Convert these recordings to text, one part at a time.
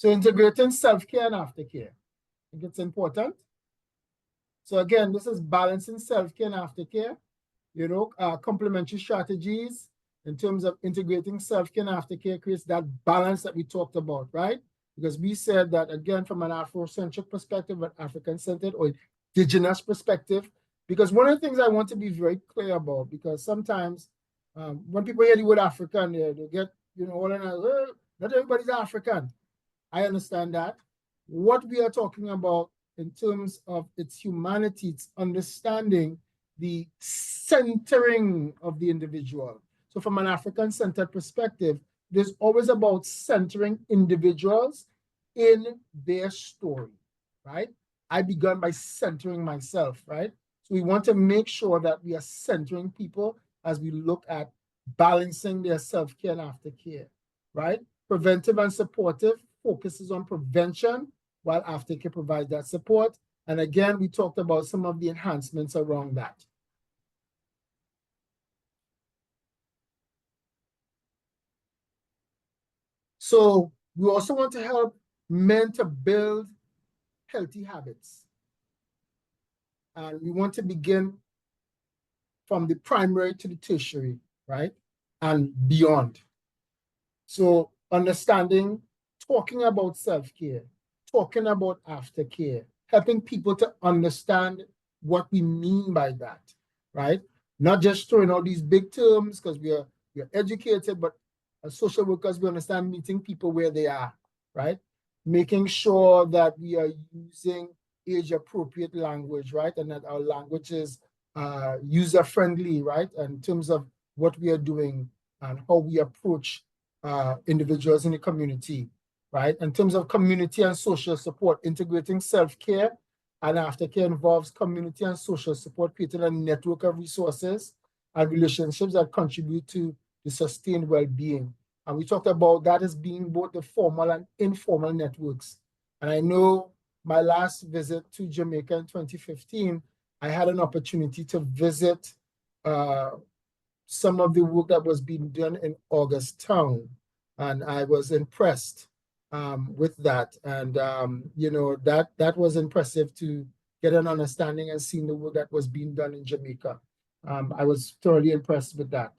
So integrating self-care and aftercare. I think it's important. So again, this is balancing self-care and aftercare, complementary strategies in terms of integrating self-care and aftercare creates that balance that we talked about, right? Because we said that, again, from an Afrocentric perspective, an African-centered or indigenous perspective, because one of the things I want to be very clear about, because sometimes when people hear the word African, they get, all in not everybody's African. I understand that. What we are talking about in terms of its humanity, it's understanding the centering of the individual. So from an African-centered perspective, there's always about centering individuals in their story, right? I began by centering myself, right? So we want to make sure that we are centering people as we look at balancing their self-care and aftercare, right? Preventive and supportive focuses on prevention, while aftercare provides that support. And again, we talked about some of the enhancements around that. So we also want to help men to build healthy habits. And we want to begin from the primary to the tertiary, right? And beyond. So understanding, talking about self-care, talking about aftercare, helping people to understand what we mean by that, right? Not just throwing out these big terms because we are educated, but as social workers, we understand meeting people where they are, right? Making sure that we are using age-appropriate language, right? And that our language is user-friendly, right? In terms of what we are doing and how we approach individuals in the community, right? In terms of community and social support, integrating self-care and aftercare involves community and social support, creating a network of resources and relationships that contribute to the sustained well-being. And we talked about that as being both the formal and informal networks. And I know my last visit to Jamaica in 2015, I had an opportunity to visit some of the work that was being done in August Town. And I was impressed with that. And, that was impressive to get an understanding and seeing the work that was being done in Jamaica. I was thoroughly impressed with that.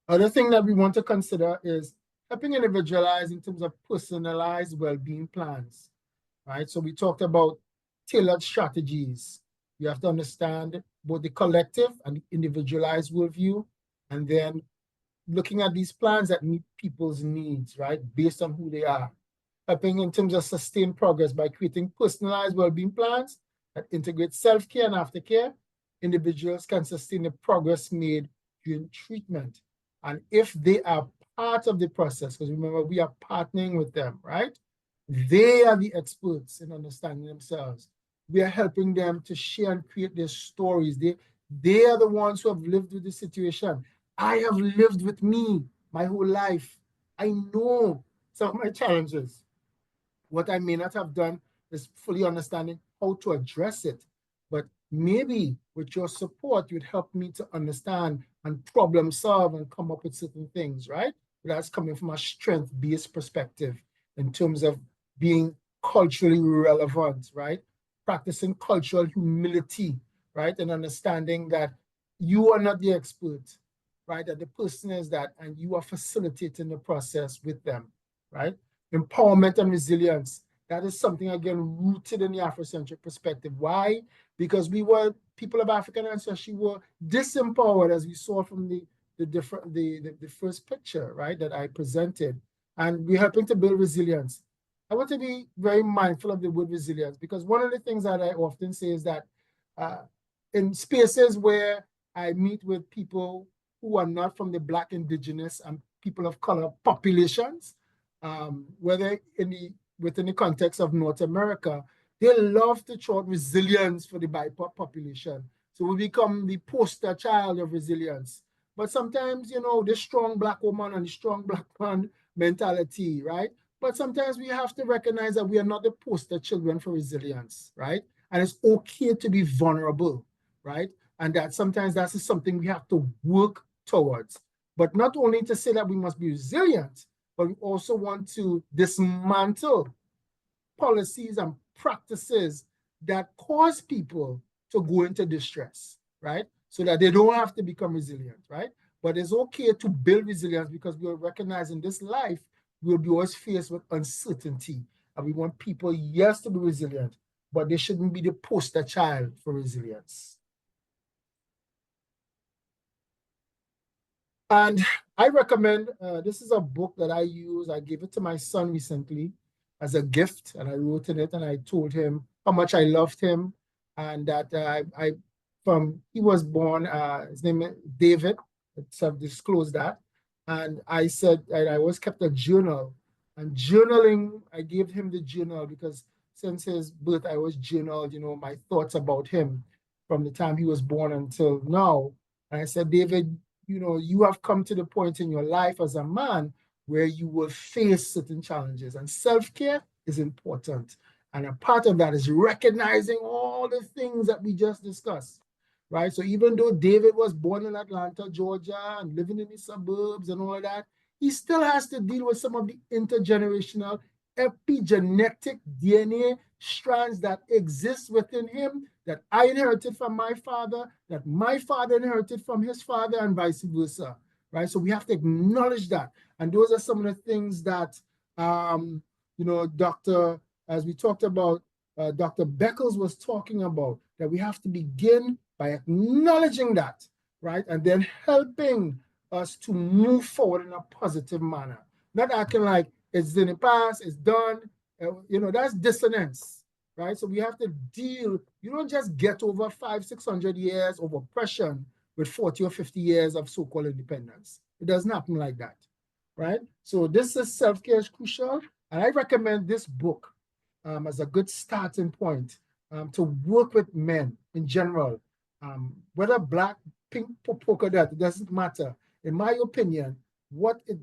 Other thing that we want to consider is helping individualize in terms of personalized well-being plans, right? So we talked about tailored strategies. You have to understand both the collective and the individualized worldview, and then looking at these plans that meet people's needs, right, based on who they are. Helping in terms of sustained progress by creating personalized well-being plans that integrate self-care and aftercare. Individuals can sustain the progress made during treatment. And if they are part of the process, because remember, we are partnering with them, right? They are the experts in understanding themselves. We are helping them to share and create their stories. They are the ones who have lived with the situation. I have lived with me my whole life. I know some of my challenges. What I may not have done is fully understanding how to address it. But maybe with your support, you'd help me to understand and problem solve and come up with certain things, right? That's coming from a strength-based perspective in terms of being culturally relevant, right? Practicing cultural humility, right? And understanding that you are not the expert, right? That the person is that, and you are facilitating the process with them, right? Empowerment and resilience. That is something, again, rooted in the Afrocentric perspective. Why? Because we were, people of African ancestry were disempowered, as we saw from the first picture, right, that I presented. And we're helping to build resilience. I want to be very mindful of the word resilience, because one of the things that I often say is that in spaces where I meet with people who are not from the Black, Indigenous, and people of color populations, whether within the context of North America, they love to throw out resilience for the BIPOC population. So we become the poster child of resilience. But sometimes, the strong Black woman and the strong Black man mentality, right? But sometimes we have to recognize that we are not the poster children for resilience, right? And it's okay to be vulnerable, right? And that sometimes that's something we have to work towards. but not only to say that we must be resilient, but we also want to dismantle policies and practices that cause people to go into distress, right? So that they don't have to become resilient, right? But it's okay to build resilience because we recognize in this life, we'll be always faced with uncertainty. And we want people, yes, to be resilient, but they shouldn't be the poster child for resilience. And I recommend, this is a book that I use. I gave it to my son recently as a gift, and I wrote in it, and I told him how much I loved him, and that from he was born, his name is David. It's disclosed that, and I said I always kept a journal, and journaling. I gave him the journal because since his birth, I always journaled, my thoughts about him from the time he was born until now. And I said, David, you have come to the point in your life as a man where you will face certain challenges, and self-care is important. And a part of that is recognizing all the things that we just discussed, right? So even though David was born in Atlanta, Georgia, and living in the suburbs and all of that, he still has to deal with some of the intergenerational epigenetic DNA strands that exist within him that I inherited from my father, that my father inherited from his father, and vice versa, right? So we have to acknowledge that. And those are some of the things that, as we talked about, Dr. Beckles was talking about, that we have to begin by acknowledging that, right? And then helping us to move forward in a positive manner. Not acting like it's in the past, it's done. That's dissonance, right? So we have to deal. You don't just get over 500-600 years of oppression with 40 or 50 years of so-called independence. It doesn't happen like that, right? So this is self-care is crucial. And I recommend this book as a good starting point to work with men in general. Whether black, pink, polka dot, it doesn't matter. In my opinion,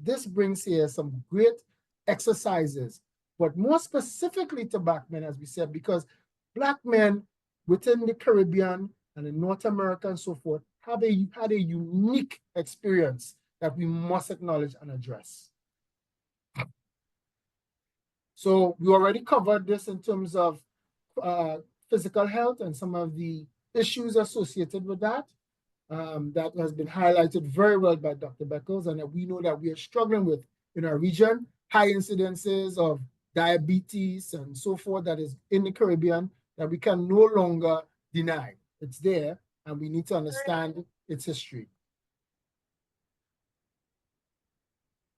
this brings here some great exercises, but more specifically to black men, as we said, because black men within the Caribbean and in North America and so forth had a unique experience that we must acknowledge and address. So we already covered this in terms of physical health and some of the issues associated with that. That has been highlighted very well by Dr. Beckles, and that we know that we are struggling with in our region, high incidences of diabetes and so forth that is in the Caribbean that we can no longer deny. It's there, and we need to understand its history.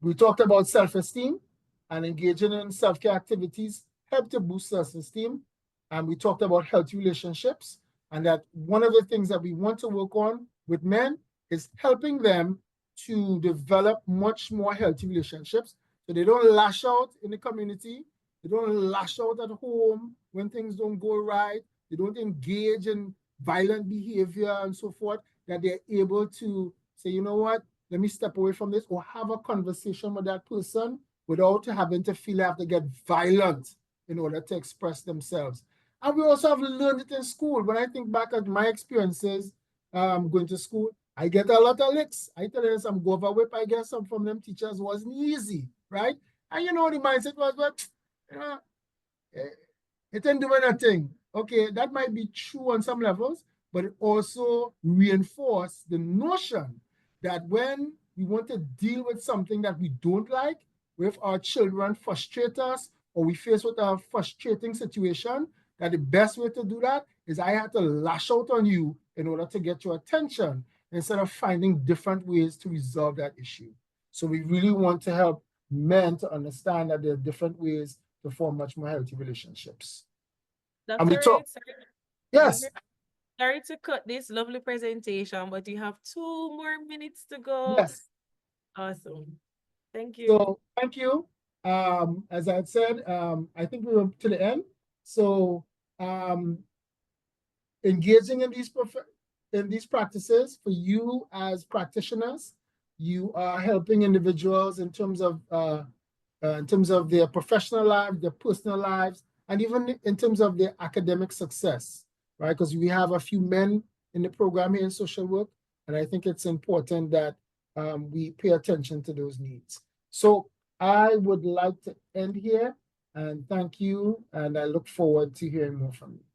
We talked about self-esteem, and engaging in self-care activities help to boost self-esteem. And we talked about healthy relationships, and that one of the things that we want to work on with men is helping them to develop much more healthy relationships so they don't lash out in the community, they don't lash out at home when things don't go right, they don't engage in violent behavior and so forth, that they're able to say, you know what, let me step away from this, or have a conversation with that person without having to feel they have to get violent in order to express themselves. And we also have learned it in school. When I think back at my experiences going to school, I get a lot of licks. I tell you some go-over whip I get some from them teachers wasn't easy, right? And the mindset was, well, it didn't do anything. Okay, that might be true on some levels, but it also reinforced the notion that when we want to deal with something that we don't like, if our children frustrate us or we face with a frustrating situation, that the best way to do that is I have to lash out on you in order to get your attention instead of finding different ways to resolve that issue. So we really want to help men to understand that there are different ways to form much more healthy relationships. Dr. Wright, yes. Sorry to cut this lovely presentation, but you have 2 more minutes to go. Yes. Awesome. Thank you. So thank you. As I had said, I think we were to the end. So engaging in these practices for you as practitioners, you are helping individuals in terms of their professional lives, their personal lives, and even in terms of their academic success, right? Because we have a few men in the program here in social work, and I think it's important that we pay attention to those needs. So I would like to end here and thank you, and I look forward to hearing more from you.